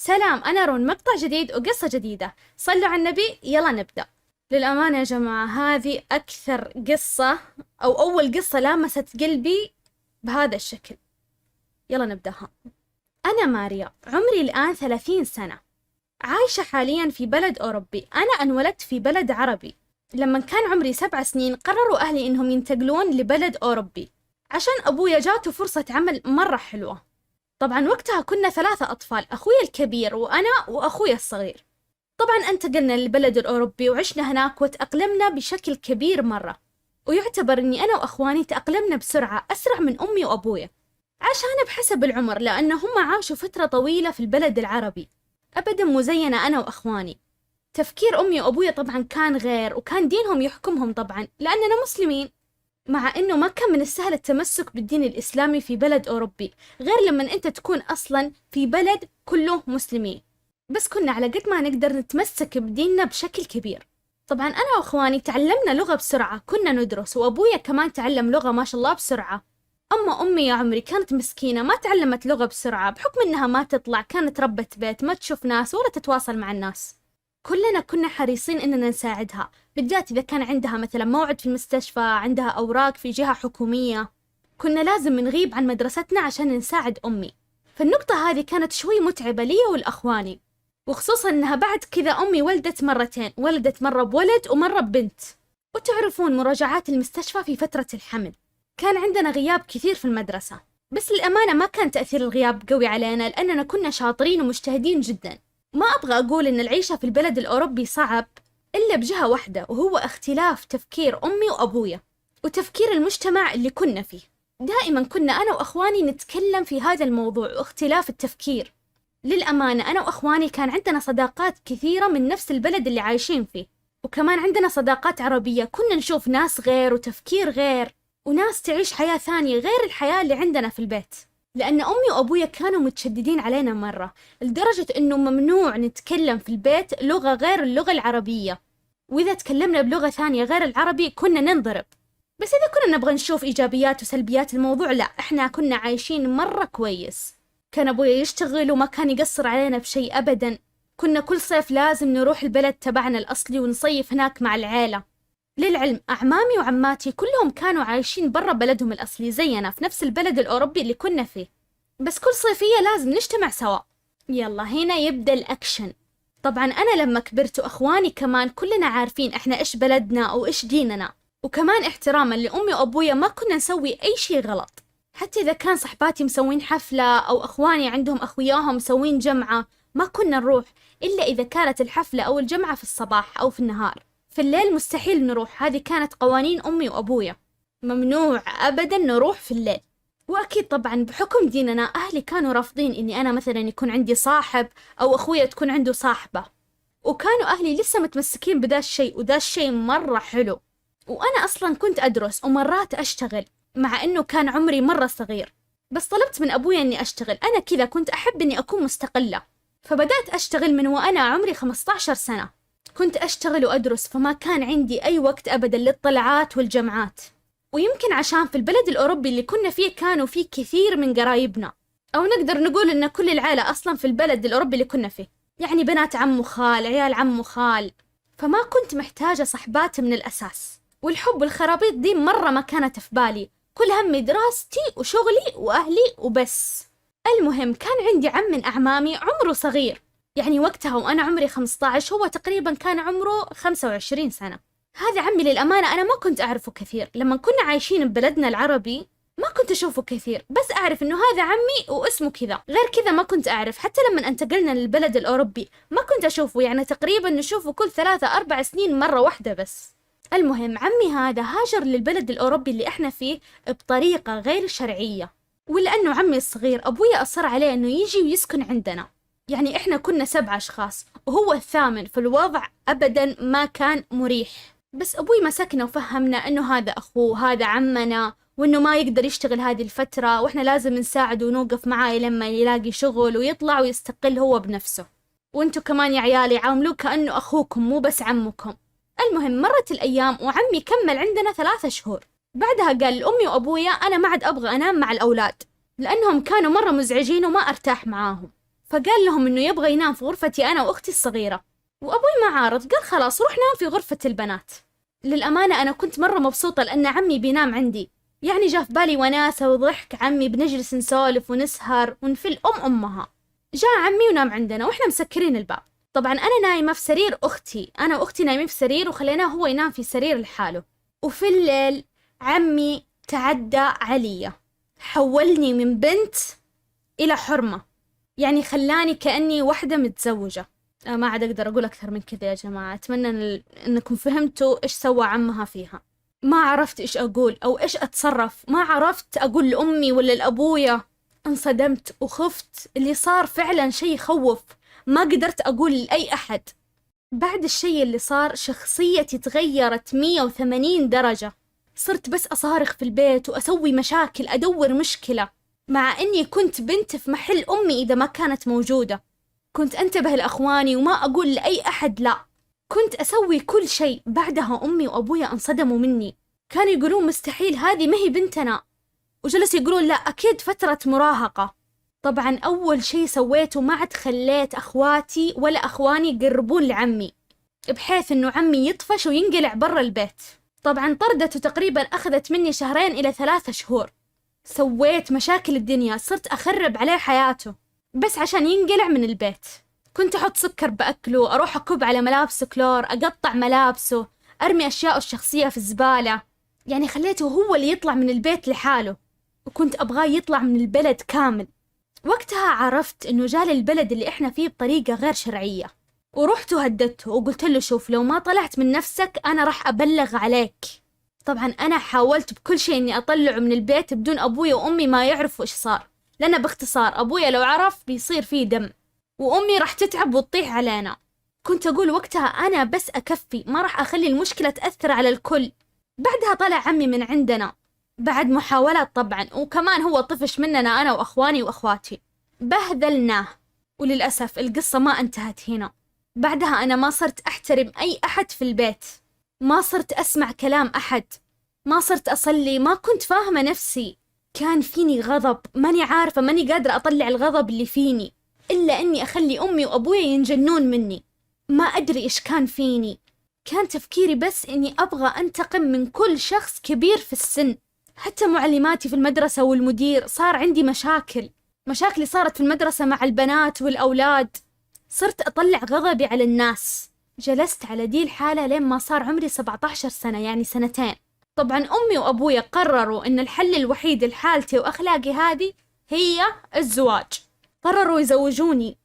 سلام، أنا رون. مقطع جديد وقصة جديدة. صلوا على النبي، يلا نبدأ. للأمانة يا جماعة هذه أكثر قصة أو أول قصة لامست قلبي بهذا الشكل. يلا نبدأها. أنا ماريا، عمري الآن 30 سنة، عايشة حاليا في بلد أوروبي. أنا انولدت في بلد عربي. لما كان عمري 7 سنين قرروا أهلي إنهم ينتقلون لبلد أوروبي عشان أبويا جاته فرصة عمل مرة حلوة. طبعا وقتها كنا 3 أطفال، أخوي الكبير وأنا وأخوي الصغير. طبعا انتقلنا للبلد الأوروبي وعشنا هناك وتأقلمنا بشكل كبير مرة، ويعتبر أني أنا وأخواني تأقلمنا بسرعة أسرع من أمي وأبويا عشان بحسب العمر، لأن هم عاشوا فترة طويلة في البلد العربي أبدا مو زينا أنا وأخواني. تفكير أمي وأبويا طبعا كان غير، وكان دينهم يحكمهم طبعا لأننا مسلمين، مع أنه ما كان من السهل التمسك بالدين الإسلامي في بلد أوروبي غير لما أنت تكون أصلا في بلد كله مسلمين. بس كنا على قد ما نقدر نتمسك بديننا بشكل كبير. طبعا أنا وأخواني تعلمنا لغة بسرعة، كنا ندرس، وأبويا كمان تعلم لغة ما شاء الله بسرعة. أما أمي يا عمري كانت مسكينة، ما تعلمت لغة بسرعة بحكم أنها ما تطلع، كانت ربة بيت، ما تشوف ناس ولا تتواصل مع الناس. كلنا كنا حريصين إننا نساعدها، بالذات إذا كان عندها مثلا موعد في المستشفى، عندها أوراق في جهة حكومية، كنا لازم نغيب عن مدرستنا عشان نساعد أمي. فالنقطة هذه كانت شوي متعبة لي والأخواني، وخصوصا إنها بعد كذا أمي ولدت مرتين، ولدت مرة بولد ومرة ببنت. وتعرفون مراجعات المستشفى في فترة الحمل، كان عندنا غياب كثير في المدرسة. بس للأمانة ما كان تأثير الغياب قوي علينا لأننا كنا شاطرين ومجتهدين جدا. ما أبغى أقول إن العيشة في البلد الأوروبي صعب إلا بجهة واحدة، وهو اختلاف تفكير أمي وأبويا وتفكير المجتمع اللي كنا فيه. دائما كنا أنا وأخواني نتكلم في هذا الموضوع واختلاف التفكير. للأمانة أنا وأخواني كان عندنا صداقات كثيرة من نفس البلد اللي عايشين فيه، وكمان عندنا صداقات عربية. كنا نشوف ناس غير وتفكير غير، وناس تعيش حياة ثانية غير الحياة اللي عندنا في البيت. لأن أمي وأبويا كانوا متشددين علينا مرة، لدرجة أنه ممنوع نتكلم في البيت لغة غير اللغة العربية، وإذا تكلمنا بلغة ثانية غير العربي كنا ننضرب. بس إذا كنا نبغى نشوف إيجابيات وسلبيات الموضوع، لا، إحنا كنا عايشين مرة كويس. كان أبويا يشتغل وما كان يقصر علينا بشيء أبدا. كنا كل صيف لازم نروح البلد تبعنا الأصلي ونصيف هناك مع العيلة. للعلم أعمامي وعماتي كلهم كانوا عايشين برا بلدهم الأصلي زينا في نفس البلد الأوروبي اللي كنا فيه، بس كل صيفية لازم نجتمع سوا. يلا هنا يبدأ الأكشن. طبعا أنا لما كبرت وأخواني كمان كلنا عارفين إحنا إيش بلدنا وإيش ديننا، وكمان احتراما لأمي وأبويا ما كنا نسوي أي شيء غلط. حتى إذا كان صحباتي مسوين حفلة أو أخواني عندهم أخوياهم مسوين جمعة، ما كنا نروح إلا إذا كانت الحفلة أو الجمعة في الصباح أو في النهار. في الليل مستحيل نروح، هذه كانت قوانين أمي وأبويا، ممنوع أبدا نروح في الليل. وأكيد طبعا بحكم ديننا أهلي كانوا رافضين إني أنا مثلا يكون عندي صاحب أو أخويا تكون عنده صاحبة، وكانوا أهلي لسه متمسكين بدا الشيء، ودا الشيء مرة حلو. وأنا أصلا كنت أدرس ومرات أشتغل مع إنه كان عمري مرة صغير، بس طلبت من أبويا إني أشتغل. أنا كذا كنت أحب إني أكون مستقلة، فبدأت أشتغل من وأنا عمري 15 سنة. كنت أشتغل وأدرس، فما كان عندي أي وقت أبدا للطلعات والجمعات. ويمكن عشان في البلد الأوروبي اللي كنا فيه كانوا فيه كثير من قرايبنا، أو نقدر نقول إن كل العائلة أصلا في البلد الأوروبي اللي كنا فيه، يعني بنات عم وخال، عيال عم وخال، فما كنت محتاجة صحبات من الأساس. والحب والخرابيط دي مرة ما كانت في بالي، كل همي دراستي وشغلي وأهلي وبس. المهم كان عندي عم من أعمامي عمره صغير، يعني وقتها وأنا عمري 15 هو تقريبا كان عمره 25 سنة. هذا عمي للأمانة أنا ما كنت أعرفه كثير، لما كنا عايشين ببلدنا العربي ما كنت أشوفه كثير، بس أعرف إنه هذا عمي واسمه كذا، غير كذا ما كنت أعرف. حتى لما انتقلنا للبلد الأوروبي ما كنت أشوفه، يعني تقريبا نشوفه كل 3-4 سنين مرة واحدة بس. المهم عمي هذا هاجر للبلد الأوروبي اللي إحنا فيه بطريقة غير شرعية، ولأنه عمي الصغير أبويا أصر عليه إنه يجي ويسكن عندنا. يعني إحنا كنا 7 أشخاص وهو الثامن، فالوضع أبدا ما كان مريح. بس أبوي مسكنا وفهمنا إنه هذا أخوه، هذا عمنا، وإنه ما يقدر يشتغل هذه الفترة، وإحنا لازم نساعده ونوقف معاه لما يلاقي شغل ويطلع ويستقل هو بنفسه. وإنتوا كمان يا عيالي عاملوه كأنه أخوكم مو بس عمكم. المهم مرت الأيام وعمي كمل عندنا 3 شهور. بعدها قال لأمي وأبويا أنا ما عاد أبغى أنام مع الأولاد، لأنهم كانوا مرة مزعجين وما أرتاح معاهم. فقال لهم إنه يبغى ينام في غرفتي أنا وأختي الصغيرة، وأبوي ما عارض، قال خلاص روح نام في غرفة البنات. للأمانة أنا كنت مرة مبسوطة لأن عمي بينام عندي، يعني جاء في بالي وناسة وضحك عمي، بنجلس نسولف ونسهر ونفل أمها. جاء عمي ونام عندنا وإحنا مسكرين الباب. طبعا أنا نايمة في سرير أختي، أنا وأختي نايمين في سرير وخليناه هو ينام في سرير لحاله. وفي الليل عمي تعدى علي، حولني من بنت إلى حرمة، يعني خلاني كأني واحدة متزوجة. ما عاد أقدر أقول أكثر من كذا يا جماعة. أتمنى أنكم فهمتوا إيش سوى عمها فيها. ما عرفت إيش أقول أو إيش أتصرف، ما عرفت أقول لأمي ولا لأبويا. انصدمت وخفت، اللي صار فعلا شيء يخوف، ما قدرت أقول لأي أحد. بعد الشيء اللي صار شخصيتي تغيرت 180 درجة. صرت بس أصارخ في البيت وأسوي مشاكل، أدور مشكلة، مع أني كنت بنت في محل أمي إذا ما كانت موجودة. كنت أنتبه لأخواني وما أقول لأي أحد لا، كنت أسوي كل شيء. بعدها أمي وأبويا انصدموا مني، كانوا يقولون مستحيل هذه ما هي بنتنا، وجلسوا يقولون لا أكيد فترة مراهقة. طبعا أول شيء سويته ما عاد خليت أخواتي ولا أخواني يقربون لعمي، بحيث أنه عمي يطفش وينقلع برا البيت. طبعا طردته تقريبا أخذت مني 2 إلى 3 شهور. سويت مشاكل الدنيا، صرت أخرب عليه حياته بس عشان ينقلع من البيت. كنت أحط سكر بأكله، أروح أكب على ملابسه كلور، أقطع ملابسه، أرمي أشياءه الشخصية في الزبالة. يعني خليته هو اللي يطلع من البيت لحاله، وكنت أبغاه يطلع من البلد كامل. وقتها عرفت إنه جال البلد اللي إحنا فيه بطريقة غير شرعية، ورحت وهددته وقلت له شوف لو ما طلعت من نفسك أنا راح أبلغ عليك. طبعا أنا حاولت بكل شيء إني أطلعه من البيت بدون أبويا وأمي ما يعرفوا إيش صار، لأن باختصار أبويا لو عرف بيصير فيه دم، وأمي راح تتعب وتطيح علينا. كنت أقول وقتها أنا بس أكفي، ما راح أخلي المشكلة تأثر على الكل. بعدها طلع عمي من عندنا بعد محاولات طبعا، وكمان هو طفش مننا أنا وأخواني وأخواتي، بهذلناه. وللأسف القصة ما انتهت هنا. بعدها أنا ما صرت أحترم أي أحد في البيت، ما صرت أسمع كلام أحد، ما صرت أصلي، ما كنت فاهمة نفسي. كان فيني غضب ماني عارفة، ماني قادرة أطلع الغضب اللي فيني إلا أني أخلي أمي وأبويا ينجنون مني. ما أدري إيش كان فيني، كان تفكيري بس أني أبغى أنتقم من كل شخص كبير في السن. حتى معلماتي في المدرسة والمدير صار عندي مشاكلي صارت في المدرسة مع البنات والأولاد. صرت أطلع غضبي على الناس. جلست على دي الحالة لين ما صار عمري 17 سنة، يعني 2 سنين. طبعا أمي وأبويا قرروا إن الحل الوحيد لحالتي وأخلاقي هذه هي الزواج. قرروا يزوجوني،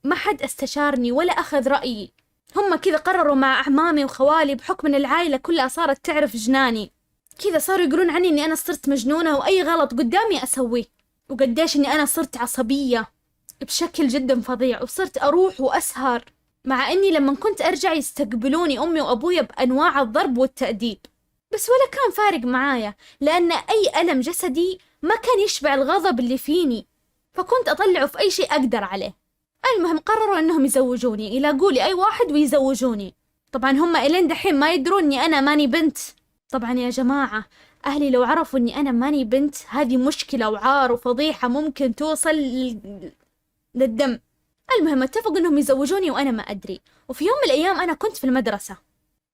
ما حد استشارني ولا أخذ رأيي، هم كذا قرروا مع أعمامي وخوالي بحكم إن العائلة كلها صارت تعرف جناني. كذا صاروا يقولون عني إني أنا صرت مجنونة وأي غلط قدامي أسويه، وقديش إني أنا صرت عصبية بشكل جدا فظيع، وصرت أروح وأسهر، مع إني لما كنت أرجع يستقبلوني أمي وأبويا بأنواع الضرب والتأديب، بس ولا كان فارق معايا لأن أي ألم جسدي ما كان يشبع الغضب اللي فيني، فكنت أطلعه في أي شيء أقدر عليه. المهم قرروا إنهم يزوجوني، يلاقوا لي أي واحد ويزوجوني. طبعا هم إلين دحين ما يدرون إني أنا ماني بنت. طبعا يا جماعة أهلي لو عرفوا إني أنا ماني بنت هذه مشكلة وعار وفضيحة ممكن توصل للدم. المهم اتفقوا إنهم يزوجوني وأنا ما أدري. وفي يوم من الأيام أنا كنت في المدرسة،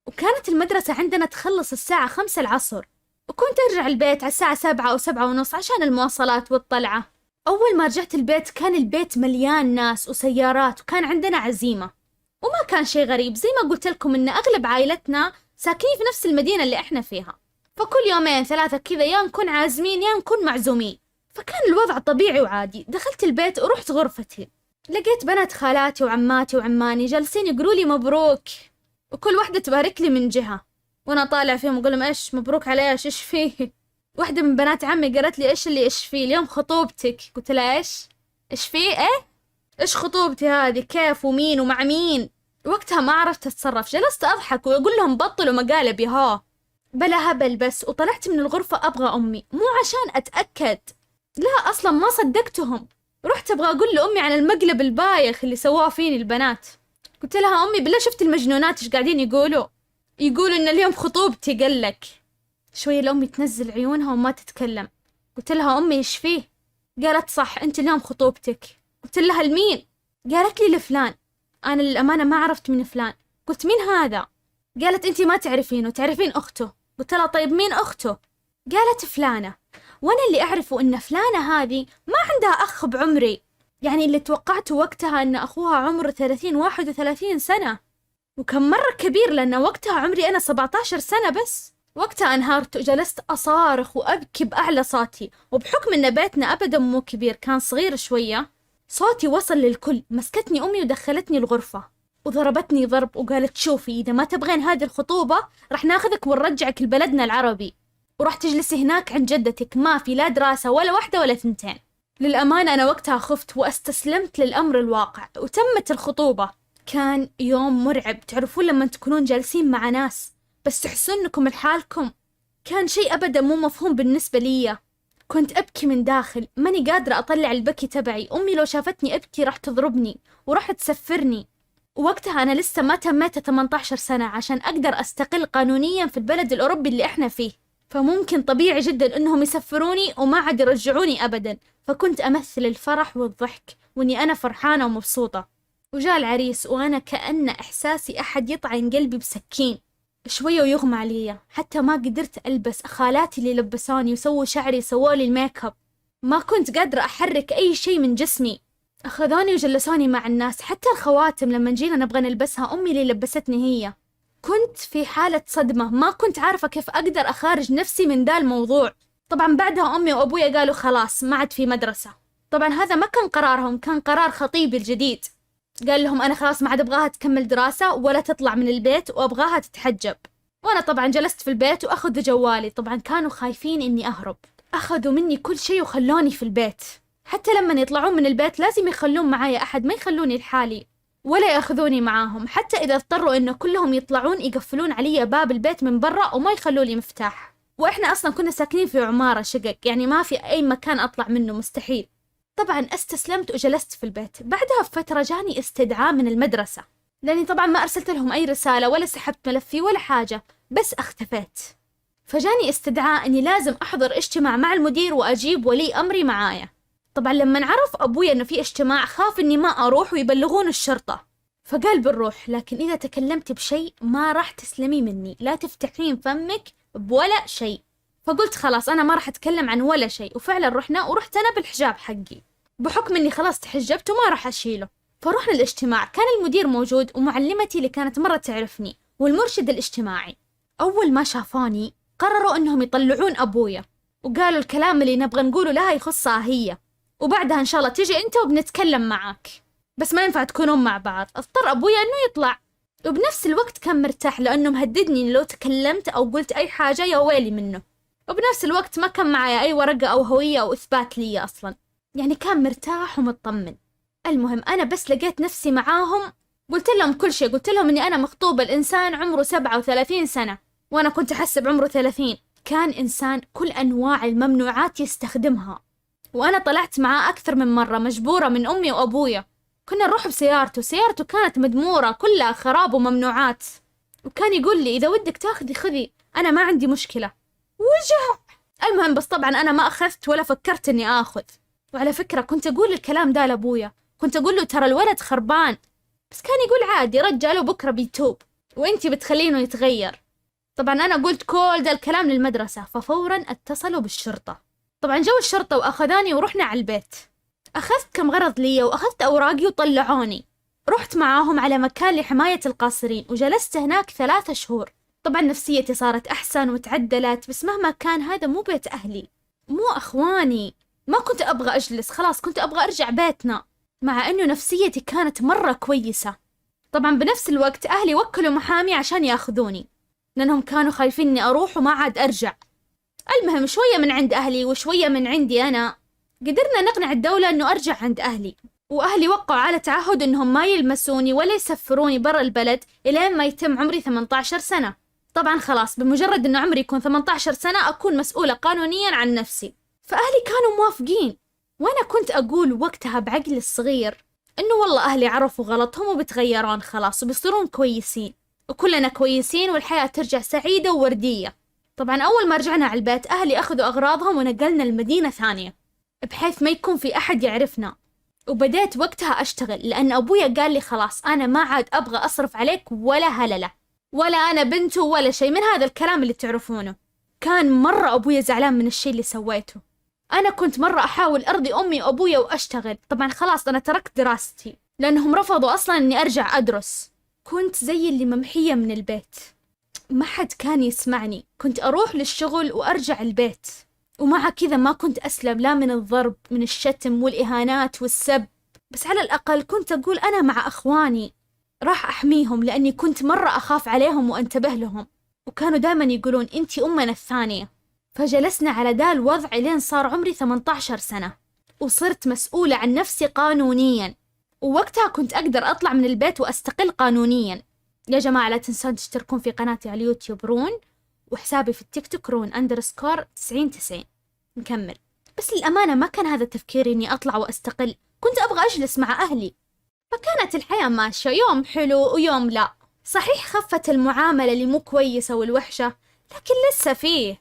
وكانت المدرسة عندنا تخلص الساعة 5 العصر، وكنت أرجع البيت على الساعة 7 أو 7:30 عشان المواصلات والطلعة. أول ما رجعت البيت كان البيت مليان ناس وسيارات، وكان عندنا عزيمة. وما كان شيء غريب، زي ما قلت لكم إن أغلب عائلتنا ساكنين في نفس المدينة اللي إحنا فيها، فكل 2-3 كذا يا نكون عازمين يا نكون معزومين، فكان الوضع طبيعي وعادي. دخلت البيت ورحت غرفتي، لقيت بنات خالاتي وعماتي وعماني جالسين يقولوا لي مبروك، وكل واحدة تبارك لي من جهة، وأنا طالع فيهم أقول لهم إيش مبروك على إيش فيه. واحدة من بنات عمي قالت لي إيش فيه اليوم خطوبتك. قلت لها إيش فيه إيش خطوبتي هذه كيف ومين ومع مين. وقتها ما عرفت أتصرف، جلست أضحك وأقول لهم بطلوا مقالب ياها بلا هبل بس، وطلعت من الغرفة أبغى أمي، مو عشان أتأكد، لا أصلا ما صدقتهم. رحت أبغى أقول لأمي عن المقلب البايخ اللي سواه فيني البنات. قلت لها أمي بالله شفت المجنونات إيش قاعدين يقولوا إن اليوم خطوبتي قلك. شوية لأمي تنزل عيونها وما تتكلم. قلت لها أمي إيش فيه؟ قالت صح أنت اليوم خطوبتك. قلت لها لمين؟ قالت لي لفلان. أنا للأمانة ما عرفت من فلان. قلت مين هذا؟ قالت أنتي ما تعرفينه، تعرفين أخته. قلت لها طيب مين أخته؟ قالت فلانة. وأنا اللي أعرفه إن فلانة هذه ما عندها أخ بعمري، يعني اللي توقعته وقتها إن أخوها عمره 31 سنة، وكان مرة كبير لأن وقتها عمري أنا 17 سنة بس. وقتها انهارت وجلست أصارخ وأبكي بأعلى صوتي، وبحكم إن بيتنا أبدا مو كبير، كان صغير شوية، صوتي وصل للكل. مسكتني أمي ودخلتني الغرفة وضربتني ضرب وقالت شوفي إذا ما تبغين هذه الخطوبة رح ناخذك ونرجعك لبلدنا العربي، وراح تجلسي هناك عند جدتك، ما في لا دراسة ولا واحدة ولا ثنتين. للأمانة أنا وقتها خفت واستسلمت للأمر الواقع، وتمت الخطوبة. كان يوم مرعب، تعرفون لما تكونون جالسين مع ناس بس تحسون أنكم لحالكم؟ كان شيء أبدا مو مفهوم بالنسبة لي. كنت أبكي من داخل، ماني قادرة أطلع البكي تبعي. أمي لو شافتني أبكي راح تضربني وراح تسفرني. ووقتها أنا لسه ما تميت 18 سنة عشان أقدر أستقل قانونيا في البلد الأوروبي اللي إحنا فيه، فممكن طبيعي جدا أنهم يسفروني وما عاد يرجعوني أبدا. فكنت أمثل الفرح والضحك وإني أنا فرحانة ومبسوطة. وجاء العريس وأنا كأن إحساسي أحد يطعن قلبي بسكين. شوية ويغمى علي، حتى ما قدرت ألبس. خالاتي اللي لبسوني وسووا شعري سووا لي الميك اب، ما كنت قادرة أحرك أي شيء من جسمي. أخذوني وجلسوني مع الناس، حتى الخواتم لما جينا نبغى نلبسها أمي اللي لبستني هي. كنت في حالة صدمة، ما كنت عارفة كيف أقدر أخارج نفسي من ذا الموضوع. طبعا بعدها أمي وأبويا قالوا خلاص ما عاد في مدرسة. طبعا هذا ما كان قرارهم، كان قرار خطيبي الجديد. قال لهم أنا خلاص ما عاد أبغاها تكمل دراسة ولا تطلع من البيت، وأبغاها تتحجب. وأنا طبعا جلست في البيت وأخذوا جوالي. طبعا كانوا خايفين إني أهرب، أخذوا مني كل شيء وخلوني في البيت. حتى لما يطلعون من البيت لازم يخلون معايا أحد، ما يخلوني لحالي ولا يأخذوني معاهم. حتى إذا اضطروا إنه كلهم يطلعون يقفلون علي باب البيت من برا وما يخلوا لي مفتاح. وإحنا أصلا كنا ساكنين في عمارة شقق، يعني ما في أي مكان أطلع منه، مستحيل. طبعا استسلمت وجلست في البيت. بعدها بفترة جاني استدعاء من المدرسة، لأني طبعا ما أرسلت لهم أي رسالة ولا سحبت ملفي ولا حاجة، بس اختفيت. فجاني استدعاء أني لازم أحضر اجتماع مع المدير وأجيب ولي أمري معايا. طبعا لما عرف أبويا أنه في اجتماع خاف أني ما أروح ويبلغون الشرطة، فقال بنروح، لكن إذا تكلمت بشيء ما راح تسلمي مني، لا تفتحين فمك بولا شيء. فقلت خلاص أنا ما راح أتكلم عن ولا شيء. وفعلا رحنا، ورحت أنا بالحجاب حقي بحكم أني خلاص تحجبت وما راح أشيله. فرحنا الاجتماع، كان المدير موجود ومعلمتي اللي كانت مرة تعرفني والمرشد الاجتماعي. أول ما شافوني قرروا أنهم يطلعون أبويا، وقالوا الكلام اللي نبغى نقوله لها يخصها هي، وبعدها إن شاء الله تيجي أنت وبنتكلم معاك، بس ما ينفع تكونون مع بعض. اضطر أبويا أنه يطلع، وبنفس الوقت كان مرتاح لأنه مهددني إن لو تكلمت أو قلت أي حاجة يا ويلي منه. وبنفس الوقت ما كان معايا أي ورقة أو هوية أو إثبات لي أصلا، يعني كان مرتاح ومطمن. المهم أنا بس لقيت نفسي معاهم، قلت لهم كل شيء. قلت لهم إني أنا مخطوبة الإنسان عمره 37 سنة وأنا كنت أحسب عمره 30. كان إنسان كل أنواع الممنوعات يستخدمها، وأنا طلعت معاه أكثر من مرة مجبورة من أمي وأبويا. كنا نروح بسيارته، سيارته كانت مدمورة كلها خراب وممنوعات، وكان يقول لي إذا ودك تاخذي خذي، أنا ما عندي مشكلة. وجع. المهم بس طبعا أنا ما أخذت ولا فكرت إني آخذ. وعلى فكرة كنت أقول الكلام ده لأبويا، كنت أقول له ترى الولد خربان، بس كان يقول عادي رجاله بكرة بيتوب وإنتي بتخلينه يتغير. طبعا أنا قلت كل ده الكلام للمدرسة، ففورا اتصلوا بالشرطة. طبعا جو الشرطة وأخذاني ورحنا على البيت. أخذت كم غرض لي وأخذت أوراقي وطلعوني. رحت معاهم على مكان لحماية القاصرين وجلست هناك 3 شهور. طبعا نفسيتي صارت أحسن وتعدلت، بس مهما كان هذا مو بيت أهلي، مو أخواني. ما كنت أبغى أجلس، خلاص كنت أبغى أرجع بيتنا، مع أنه نفسيتي كانت مرة كويسة. طبعا بنفس الوقت أهلي وكلوا محامي عشان ياخذوني، لأنهم كانوا خايفين إني أروح وما عاد أرجع. المهم شوية من عند أهلي وشوية من عندي أنا، قدرنا نقنع الدولة إنه أرجع عند أهلي. وأهلي وقعوا على تعهد إنهم ما يلمسوني ولا يسفروني برا البلد إلين ما يتم عمري 18 سنة. طبعا خلاص بمجرد إنه عمري يكون 18 سنة أكون مسؤولة قانونيا عن نفسي. فأهلي كانوا موافقين، وأنا كنت أقول وقتها بعقلي الصغير إنه والله أهلي عرفوا غلطهم وبتغيرون خلاص وبيصيرون كويسين وكلنا كويسين والحياة ترجع سعيدة ووردية. طبعا أول ما رجعنا على البيت أهلي أخذوا أغراضهم ونقلنا المدينة ثانية بحيث ما يكون في أحد يعرفنا. وبديت وقتها أشتغل، لأن أبويا قال لي خلاص أنا ما عاد أبغى أصرف عليك ولا هللة، ولا أنا بنته ولا شيء من هذا الكلام اللي تعرفونه. كان مرة أبويا زعلان من الشيء اللي سويته. أنا كنت مرة أحاول أرضي أمي وأبويا وأشتغل. طبعا خلاص أنا تركت دراستي لأنهم رفضوا أصلا أني أرجع أدرس. كنت زي اللي ممحية من البيت، ما حد كان يسمعني. كنت أروح للشغل وأرجع البيت، ومع كذا ما كنت أسلم لا من الضرب، من الشتم والإهانات والسب. بس على الأقل كنت أقول أنا مع أخواني راح أحميهم، لأني كنت مرة أخاف عليهم وأنتبه لهم. وكانوا دائما يقولون أنتي أمنا الثانية. فجلسنا على ذا الوضع لين صار عمري 18 سنة، وصرت مسؤولة عن نفسي قانونيا. ووقتها كنت أقدر أطلع من البيت وأستقل قانونيا. يا جماعة لا تنسون تشتركون في قناتي على اليوتيوب رون، وحسابي في التيك توك رون_9090. نكمل. بس للأمانة ما كان هذا تفكيري إني أطلع وأستقل، كنت أبغى أجلس مع أهلي. فكانت الحياة ماشية، يوم حلو ويوم لا. صحيح خفت المعاملة اللي مو كويسة والوحشة، لكن لسه فيه.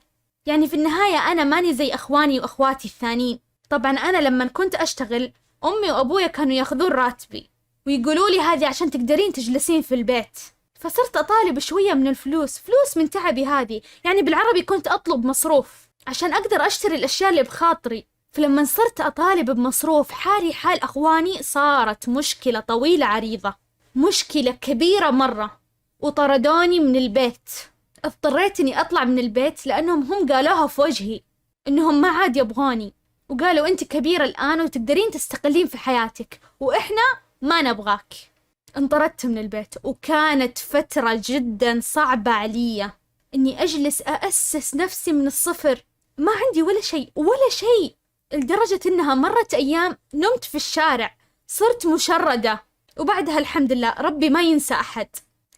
يعني في النهاية أنا ماني زي أخواني وأخواتي الثانيين. طبعا أنا لما كنت أشتغل أمي وأبويا كانوا ياخذون راتبي ويقولوا لي هذه عشان تقدرين تجلسين في البيت. فصرت أطالب شوية من الفلوس، فلوس من تعبي هذه. يعني بالعربي كنت أطلب مصروف عشان أقدر أشتري الأشياء اللي بخاطري. فلما صرت أطالب بمصروف حالي حال أخواني، صارت مشكلة طويلة عريضة، مشكلة كبيرة مرة، وطردوني من البيت. اضطريت إني أطلع من البيت لأنهم هم قالوها في وجهي إنهم ما عاد يبغوني، وقالوا أنت كبيرة الآن وتقدرين تستقلين في حياتك، وإحنا ما نبغاك. انطردت من البيت، وكانت فترة جدا صعبة علي إني أجلس أأسس نفسي من الصفر. ما عندي ولا شيء ولا شيء، لدرجة إنها مرت أيام نمت في الشارع، صرت مشردة. وبعدها الحمد لله ربي ما ينسى أحد،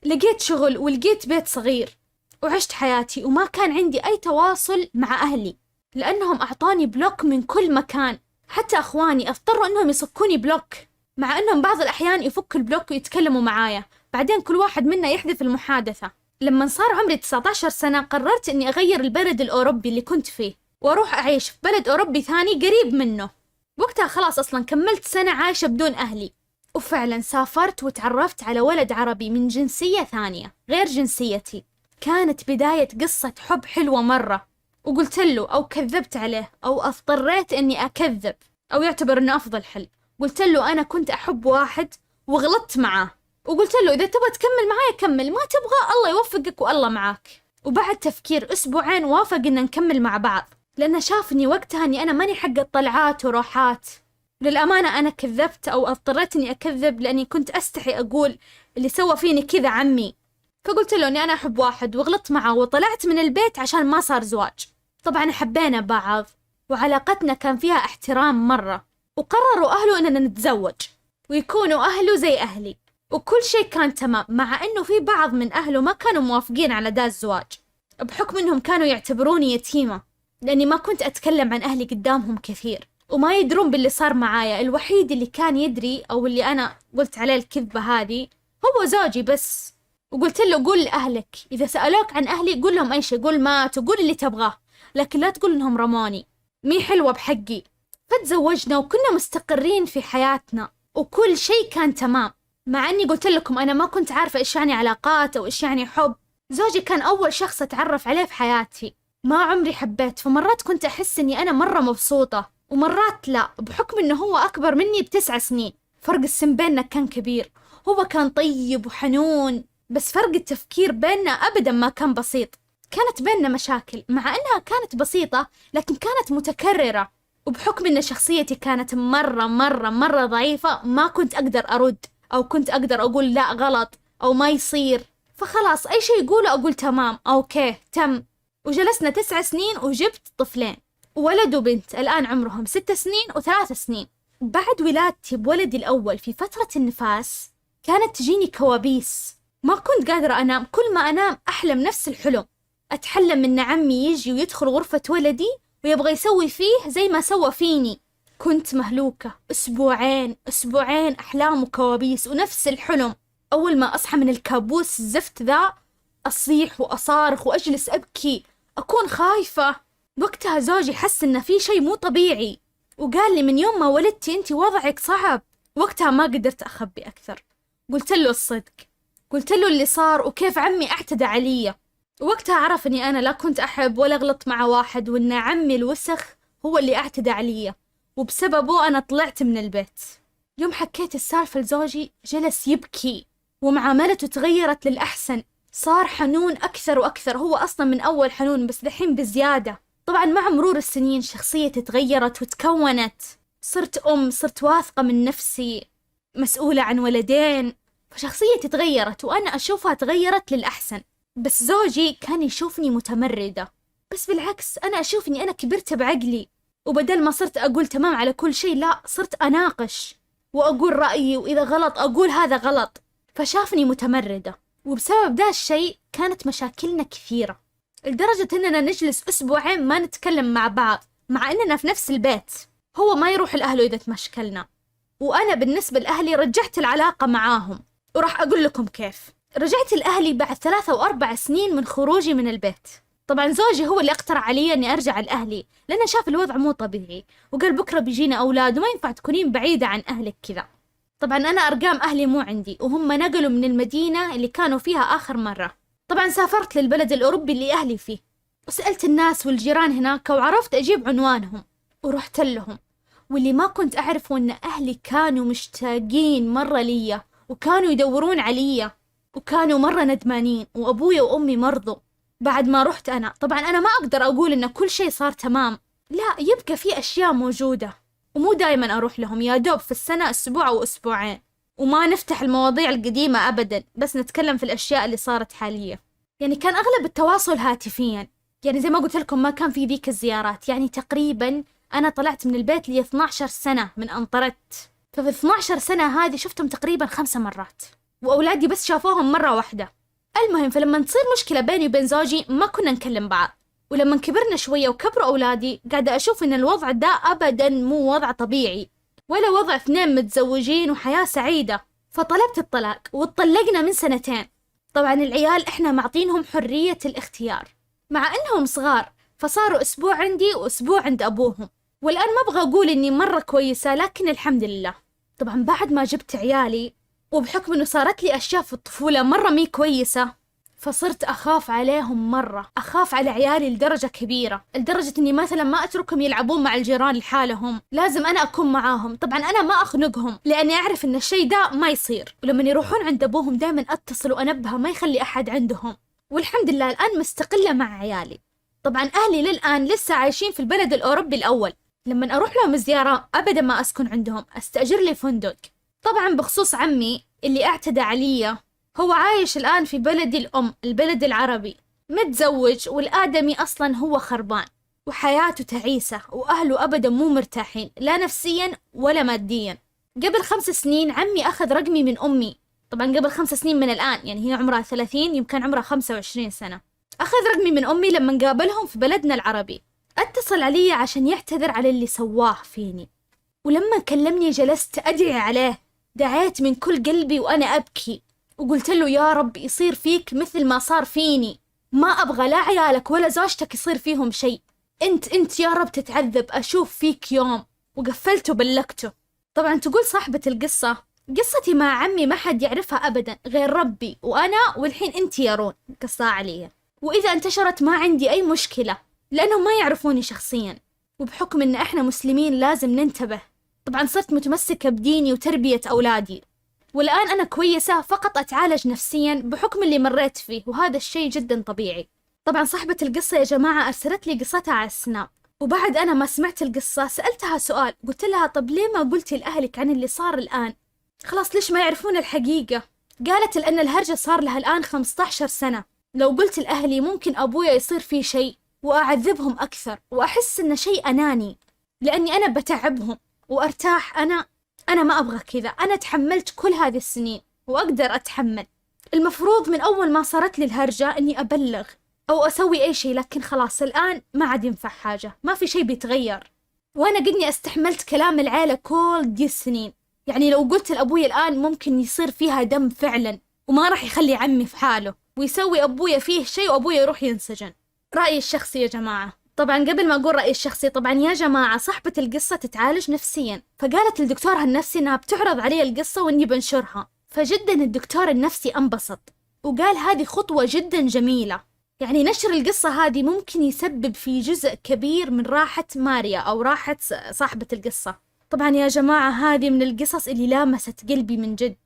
لقيت شغل ولقيت بيت صغير وعشت حياتي. وما كان عندي أي تواصل مع أهلي لأنهم أعطاني بلوك من كل مكان. حتى أخواني اضطروا أنهم يصكوني بلوك، مع أنهم بعض الأحيان يفكوا البلوك ويتكلموا معايا، بعدين كل واحد منا يحذف المحادثة. لما صار عمري 19 سنة قررت أني أغير البلد الأوروبي اللي كنت فيه وأروح أعيش في بلد أوروبي ثاني قريب منه. وقتها خلاص أصلا كملت سنة عايشة بدون أهلي. وفعلا سافرت وتعرفت على ولد عربي من جنسية ثانية غير جنسيتي. كانت بداية قصة حب حلوة مرة، وقلت له أو كذبت عليه أو اضطريت أني أكذب أو يعتبر أنه أفضل حل. قلت له أنا كنت أحب واحد وغلطت معاه، وقلت له إذا تبغى تكمل معايا كمل، ما تبغى الله يوفقك والله معاك. وبعد تفكير أسبوعين وافق إن نكمل مع بعض، لأنه شافني وقتها أني أنا ماني حقة طلعات وروحات. للأمانة أنا كذبت أو اضطريت أني أكذب لأني كنت أستحي أقول اللي سوى فيني كذا عمي. فقلت له أني أنا أحب واحد وغلطت معه وطلعت من البيت عشان ما صار زواج. طبعا حبينا بعض وعلاقتنا كان فيها احترام مرة، وقرروا أهله أننا نتزوج ويكونوا أهله زي أهلي، وكل شيء كان تمام. مع أنه في بعض من أهله ما كانوا موافقين على دا الزواج، بحكم أنهم كانوا يعتبروني يتيمة لأني ما كنت أتكلم عن أهلي قدامهم كثير، وما يدرون باللي صار معايا. الوحيد اللي كان يدري أو اللي أنا قلت عليه الكذبة هذه هو زوجي بس. وقلت له قول لأهلك إذا سألوك عن أهلي قول لهم أي شيء، قول مات وقول اللي تبغاه، لكن لا تقول إنهم رموني، مي حلوة بحقي. فتزوجنا وكنا مستقرين في حياتنا وكل شيء كان تمام. مع أني قلت لكم أنا ما كنت عارفة إيش يعني علاقات أو إيش يعني حب. زوجي كان أول شخص أتعرف عليه في حياتي، ما عمري حبيت. فمرات كنت أحس إني أنا مرة مبسوطة ومرات لا، بحكم إنه هو أكبر مني ب9 سنين. فرق السن بيننا كان كبير. هو كان طيب وحنون، بس فرق التفكير بيننا أبدا ما كان بسيط. كانت بيننا مشاكل مع أنها كانت بسيطة لكن كانت متكررة، وبحكم أن شخصيتي كانت مرة ضعيفة ما كنت أقدر أرد أو كنت أقدر أقول لا غلط أو ما يصير. فخلاص أي شيء يقوله أقول تمام أوكي تم. وجلسنا 9 سنين وجبت طفلين، ولد وبنت الآن عمرهم 6 سنين و3 سنين. بعد ولادتي بولدي الأول في فترة النفاس كانت تجيني كوابيس، ما كنت قادرة أنام. كل ما أنام أحلم نفس الحلم، أتحلم إن عمي يجي ويدخل غرفة ولدي ويبغى يسوي فيه زي ما سوى فيني. كنت مهلوكة أسبوعين أحلام وكوابيس ونفس الحلم. أول ما أصحى من الكابوس الزفت ذا أصيح وأصارخ وأجلس أبكي، أكون خايفة. وقتها زوجي حس إن في شيء مو طبيعي، وقال لي من يوم ما ولدتي أنت وضعك صعب. وقتها ما قدرت أخبي أكثر، قلت له الصدق، قلت له اللي صار وكيف عمي اعتدى علي. وقتها عرف أني أنا لا كنت أحب ولا غلط مع واحد، وأن عمي الوسخ هو اللي اعتدى علي، وبسببه أنا طلعت من البيت. يوم حكيت السالفة لزوجي جلس يبكي، ومعاملته تغيرت للأحسن، صار حنون أكثر وأكثر. هو أصلا من أول حنون بس دحين بزيادة. طبعا مع مرور السنين شخصيتي تغيرت وتكونت، صرت صرت واثقة من نفسي، مسؤولة عن ولدين، فشخصيتي تغيرت وأنا أشوفها تغيرت للأحسن. بس زوجي كان يشوفني متمردة، بس بالعكس أنا أشوف أني أنا كبرت بعقلي، وبدل ما صرت أقول تمام على كل شيء، لا صرت أناقش وأقول رأيي، وإذا غلط أقول هذا غلط. فشافني متمردة، وبسبب ده الشيء كانت مشاكلنا كثيرة، لدرجة أننا نجلس أسبوعين ما نتكلم مع بعض مع أننا في نفس البيت. هو ما يروح لأهله إذا تمشكلنا، وأنا بالنسبة لأهلي رجعت العلاقة معاهم. وراح أقول لكم كيف رجعت لأهلي بعد 3 و4 سنين من خروجي من البيت. طبعا زوجي هو اللي اقترح علي أني أرجع لأهلي، لأنه شاف الوضع مو طبيعي، وقال بكرة بيجينا أولاد وما ينفع تكونين بعيدة عن أهلك كذا. طبعا أنا أرقام أهلي مو عندي، وهم نقلوا من المدينة اللي كانوا فيها آخر مرة. طبعا سافرت للبلد الأوروبي اللي أهلي فيه، وسألت الناس والجيران هناك وعرفت أجيب عنوانهم ورحت لهم. واللي ما كنت أعرفه أن أهلي كانوا مشتاقين مرة لي، وكانوا يدورون علي، وكانوا مرة ندمانين، وأبوي وأمي مرضوا بعد ما رحت أنا. طبعا أنا ما أقدر أقول إن كل شيء صار تمام، لا، يبقى في أشياء موجودة، ومو دايما أروح لهم، يا دوب في السنة أسبوع أو أسبوعين، وما نفتح المواضيع القديمة أبدا، بس نتكلم في الأشياء اللي صارت حاليا. يعني كان أغلب التواصل هاتفيا، يعني زي ما قلت لكم ما كان في ذيك الزيارات. يعني تقريبا أنا طلعت من البيت لي 12 سنة من أن طردت، ففي 12 سنة هذه شفتهم تقريبا 5 مرات، وأولادي بس شافوهم مرة واحدة. المهم، فلما تصير مشكلة بيني وبين زوجي ما كنا نكلم بعض، ولما كبرنا شوية وكبروا أولادي قاعدة أشوف إن الوضع ده أبدا مو وضع طبيعي، ولا وضع 2 متزوجين وحياة سعيدة. فطلبت الطلاق واتطلقنا من 2 سنين. طبعا العيال إحنا معطينهم حرية الاختيار مع أنهم صغار، فصاروا أسبوع عندي وأسبوع عند أبوهم. والآن ما أبغى أقول إني مرة كويسة، لكن الحمد لله. طبعا بعد ما جبت عيالي، وبحكم إنه صارت لي أشياء في الطفولة مرة مي كويسة، فصرت أخاف عليهم مرة، أخاف على عيالي لدرجة كبيرة، لدرجة إني مثلا ما أتركهم يلعبون مع الجيران لحالهم، لازم أنا أكون معاهم. طبعا أنا ما أخنقهم لأني أعرف إن الشيء ده ما يصير، ولما يروحون عند أبوهم دائما أتصل وأنبه ما يخلي أحد عندهم. والحمد لله الآن مستقلة مع عيالي. طبعا أهلي للآن لسه عايشين في البلد الأوروبي الأول، لما أروح لهم زيارة أبدا ما أسكن عندهم، أستأجر لي فندق. طبعا بخصوص عمي اللي اعتدى علي، هو عايش الآن في بلدي الأم، البلد العربي، متزوج، والآدمي أصلا هو خربان وحياته تعيسة، وأهله أبدا مو مرتاحين لا نفسيا ولا ماديا. قبل 5 سنين عمي أخذ رقمي من أمي، طبعا قبل 5 سنين من الآن، يعني هي عمرها 30، يمكن عمرها 25 سنة. أخذ رقمي من أمي لما قابلهم في بلدنا العربي، اتصل علي عشان يعتذر على اللي سواه فيني. ولما كلمني جلست أدعي عليه، دعيت من كل قلبي وأنا أبكي، وقلت له يا رب يصير فيك مثل ما صار فيني، ما أبغى لا عيالك ولا زوجتك يصير فيهم شيء، أنت يا رب تتعذب أشوف فيك يوم. وقفلته وبلغته. طبعا تقول صاحبة القصة، قصتي مع عمي ما حد يعرفها أبدا غير ربي وأنا، والحين أنت يا رون قصة علي، وإذا انتشرت ما عندي أي مشكلة لأنهم ما يعرفوني شخصيا، وبحكم إن إحنا مسلمين لازم ننتبه. طبعا صرت متمسكة بديني وتربية أولادي، والآن أنا كويسة، فقط أتعالج نفسيا بحكم اللي مريت فيه، وهذا الشيء جدا طبيعي. طبعا صاحبة القصة يا جماعة أرسلت لي قصتها على السناب، وبعد أنا ما سمعت القصة سألتها سؤال، قلت لها طب ليه ما قلتي لأهلك عن اللي صار الآن؟ خلاص ليش ما يعرفون الحقيقة؟ قالت لأن الهرجة صار لها الآن 15 سنة، لو قلت لأهلي ممكن أبويا يصير فيه شيء وأعذبهم أكثر، وأحس إنه شيء أناني لأني أنا بتعبهم وأرتاح. أنا ما أبغى كذا، أنا تحملت كل هذه السنين وأقدر أتحمل. المفروض من أول ما صارت لي الهرجة إني أبلغ أو أسوي أي شيء، لكن خلاص الآن ما عاد ينفع حاجة، ما في شيء بيتغير. وأنا قدني استحملت كلام العيلة كل دي السنين، يعني لو قلت لأبوي الآن ممكن يصير فيها دم فعلا، وما راح يخلي عمي في حاله، ويسوي أبويا فيه شيء وأبويا يروح ينسجن. رأيي الشخصي يا جماعة، طبعا قبل ما أقول رأيي الشخصي، طبعا يا جماعة صاحبة القصة تتعالج نفسيا، فقالت لدكتورها النفسي إنها بتعرض علي القصة وإني بنشرها، فجدا الدكتور النفسي انبسط وقال هذه خطوة جدا جميلة، يعني نشر القصة هذه ممكن يسبب في جزء كبير من راحة ماريا أو راحة صاحبة القصة. طبعا يا جماعة هذه من القصص اللي لامست قلبي من جد.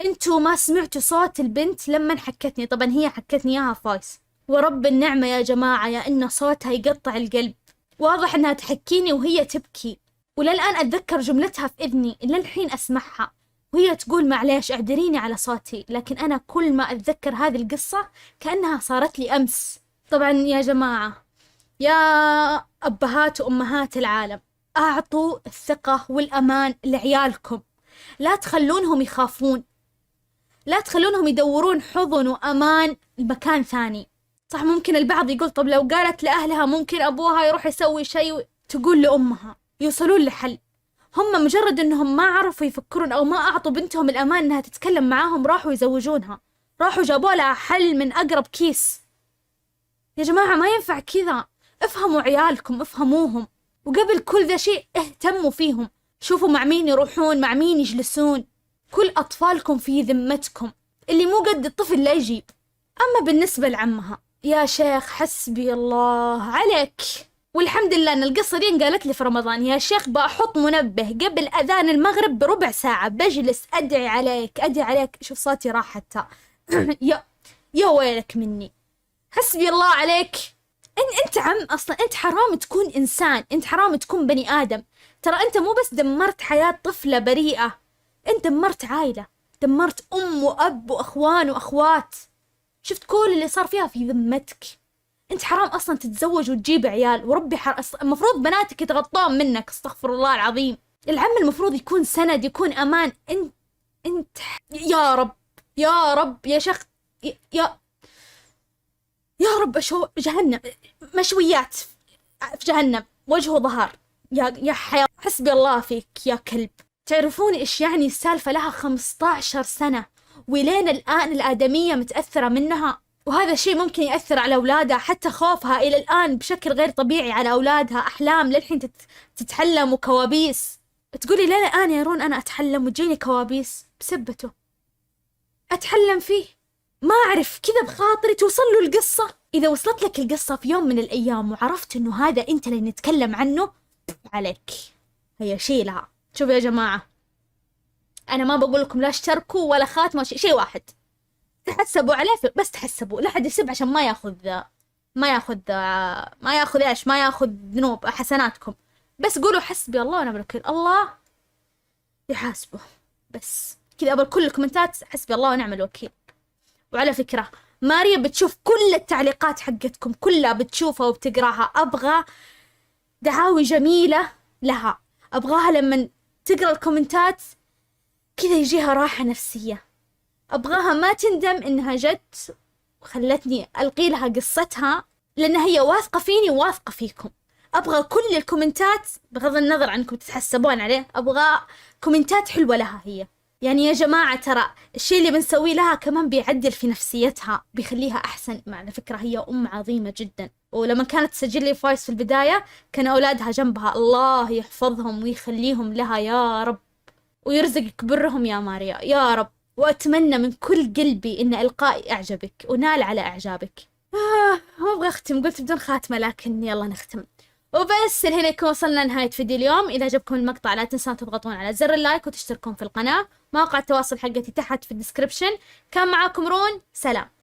انتوا ما سمعتوا صوت البنت لما حكتني، طبعا هي حكتني اياها فايس، ورب النعمة يا جماعة يا إن صوتها يقطع القلب، واضح إنها تحكيني وهي تبكي، وللآن أتذكر جملتها في إذني للحين أسمعها، وهي تقول معليش اعذريني على صوتي، لكن أنا كل ما أتذكر هذه القصة كأنها صارت لي أمس. طبعا يا جماعة يا أبهات وأمهات العالم، أعطوا الثقة والأمان لعيالكم، لا تخلونهم يخافون، لا تخلونهم يدورون حضن وأمان لمكان ثاني. صح ممكن البعض يقول طب لو قالت لأهلها ممكن أبوها يروح يسوي شيء، تقول لأمها يوصلون لحل. هم مجرد أنهم ما عرفوا يفكرون أو ما أعطوا بنتهم الأمان أنها تتكلم معاهم، راحوا يزوجونها، راحوا جابوا لها حل من أقرب كيس. يا جماعة ما ينفع كذا، افهموا عيالكم، افهموهم، وقبل كل ذا شيء اهتموا فيهم، شوفوا مع مين يروحون، مع مين يجلسون، كل أطفالكم في ذمتكم، اللي مو قد الطفل لا يجيب. أما بالنسبة لعمها يا شيخ حسبي الله عليك، والحمد لله أن القصة دي انقالت لي في رمضان. يا شيخ بأحط منبه قبل أذان المغرب بربع ساعة، بجلس أدعي عليك أدعي عليك. شوف صوتي راح حتى يا ويلك مني، حسبي الله عليك. أنت عم أصلا، أنت حرام تكون إنسان، أنت حرام تكون بني آدم. ترى أنت مو بس دمرت حياة طفلة بريئة، أنت دمرت عائلة، دمرت أم وأب وأخوان وأخوات. شفت كل اللي صار فيها في ذمتك. أنت حرام أصلا تتزوج وتجيب عيال، وربي المفروض بناتك يتغطون منك، استغفر الله العظيم. العم المفروض يكون سند، يكون أمان. أنت يا رب يا رب يا شيخ، يا رب جهنم، مشويات في جهنم وجهه ظهر. يا حياة حسبي الله فيك يا كلب. تعرفون إيش يعني السالفة لها 15 سنة ولين الآن الآدمية متأثرة منها، وهذا الشيء ممكن يأثر على أولادها، حتى خوفها إلى الآن بشكل غير طبيعي على أولادها، أحلام للحين تتحلم وكوابيس. تقولي لا الآن يا رون أنا أتحلم وتجيني كوابيس بسبته، أتحلم فيه ما أعرف كذا بخاطري توصل له القصة. إذا وصلت لك القصة في يوم من الأيام وعرفت إنه هذا أنت اللي نتكلم عنه، عليك هي شيلها. شوفوا يا جماعة، أنا ما بقول لكم لا اشتركوا ولا خاتمة، شيء واحد تحسبوا عليه، بس تحسبوا، لا حد يسب عشان ما ياخذ إيش، ما ياخذ ذنوب حسناتكم، بس قولوا حسبي الله ونعم الوكيل، الله يحاسبه. بس كذا أبغى كل الكومنتات حسبي الله ونعم الوكيل. وعلى فكرة ماريا بتشوف كل التعليقات حقتكم كلها، بتشوفها وبتقراها. أبغى دعاوي جميلة لها، أبغاها لما تقرأ الكومنتات كذا يجيها راحة نفسية، أبغاها ما تندم إنها جت وخلتني ألقي لها قصتها، لأن هي واثقة فيني وواثقة فيكم. أبغى كل الكومنتات بغض النظر عنكم تتحسبون عليه، أبغى كومنتات حلوة لها هي. يعني يا جماعة ترى الشيء اللي بنسويه لها كمان بيعدل في نفسيتها، بيخليها أحسن. على فكرة هي أم عظيمة جدا، ولما كانت تسجل لي فويس في البداية كان أولادها جنبها، الله يحفظهم ويخليهم لها يا رب، ويرزقك برهم يا ماريا يا رب. وأتمنى من كل قلبي إن إلقائي أعجبك ونال على إعجابك. ما أبغى أختم، قلت بدون خاتمة لكن يلا نختم. وبس هنا يكون وصلنا لنهاية فيديو اليوم. إذا عجبكم المقطع لا تنسون تضغطون على زر اللايك وتشتركون في القناة. مواقع التواصل حقتي تحت في الديسكريبشن. كان معاكم رون، سلام.